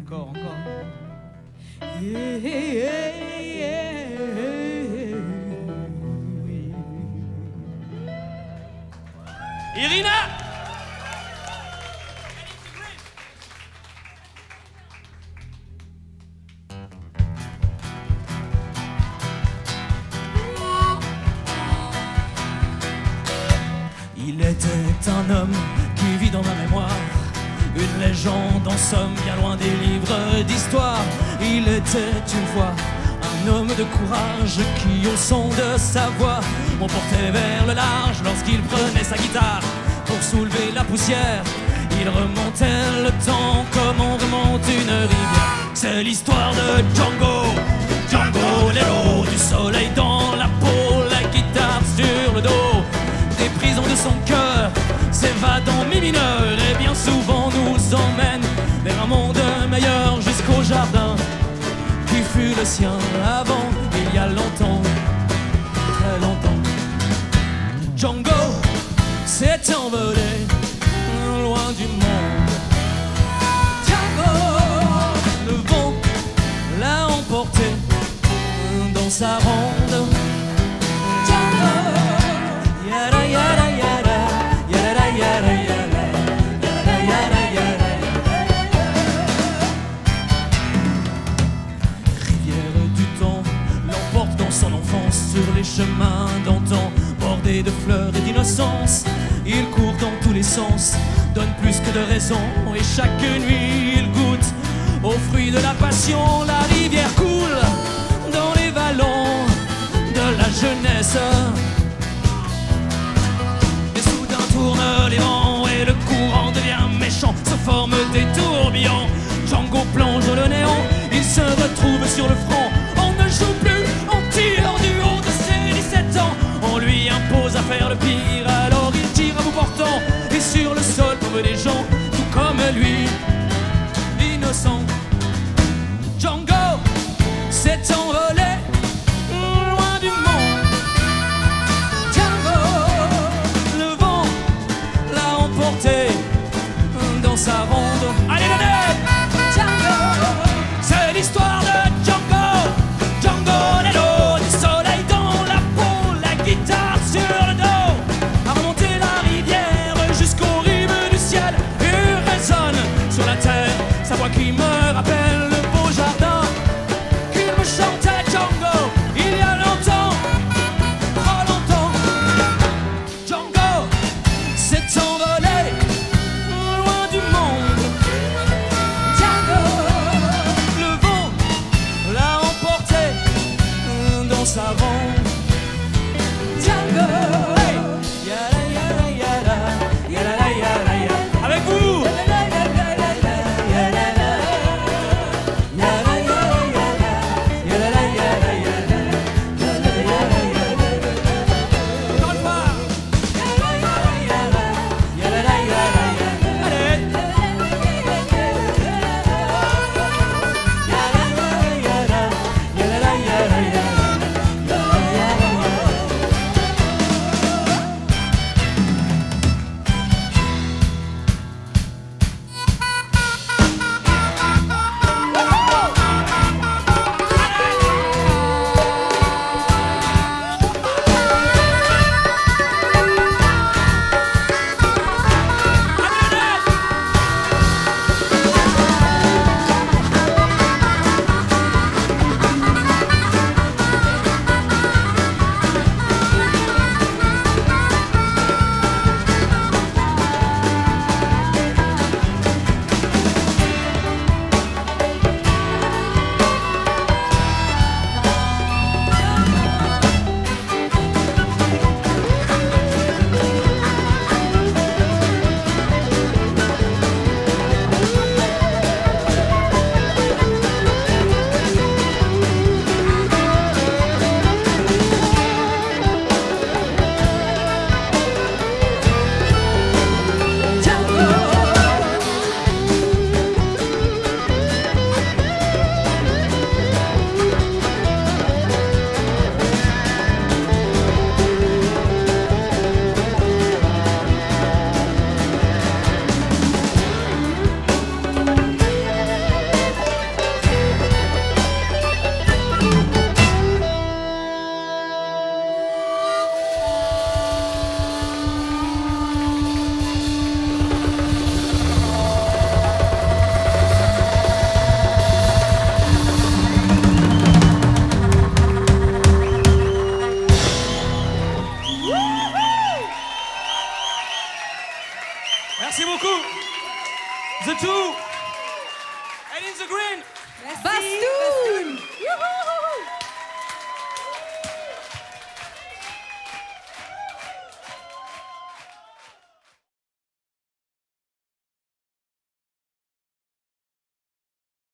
Encore, encore. Irina! Il était un homme qui vit dans ma mémoire, une légende en somme bien loin des livres d'histoire. Il était une fois un homme de courage qui au son de sa voix m'emportait vers le large lorsqu'il prenait sa guitare pour soulever la poussière. Il remontait le temps comme on remonte une rivière. C'est l'histoire de Django, Django l'héros, du soleil dans la peau, la guitare sur le dos, des prisons de son cœur, s'évade en mi mineur et bien souvent nous emmène vers un monde meilleur jusqu'au jardin qui fut le sien avant, il y a longtemps, très longtemps. Django s'est envolé loin du monde. Django, le vent l'a emporté dans sa ronde. Django, yada yada yada, yada yada yada, yada yada yada. Rivière du temps l'emporte dans son enfance sur les chemins d'antan, bordés de fleurs et d'innocence. Il court dans tous les sens, donne plus que de raison, et chaque nuit il goûte aux fruits de la passion. La rivière coule dans les vallons de la jeunesse, et soudain tournent les vents et le courant devient méchant, se forment des tourbillons. Django plonge dans le néant, il se retrouve sur le front. On ne joue plus, on tire du haut de ses 17 ans. On lui impose à faire le pire, alors il tire à bout portant, et sur le sol tombent des gens, tout comme lui, innocent. Django s'est envolé loin du monde. Django, le vent l'a emporté dans sa ronde. Allez, allez! Django, c'est l'histoire de Django, Django l'héros, du soleil dans la peau, la guitare sur le dos, a remonté la rivière jusqu'aux rives du ciel, et résonne sur la terre sa voix qui me rappelle le beau jardin qu'il me chantait Django il y a longtemps, trop longtemps. Django s'est envolé loin du monde. beaucoup. The Two.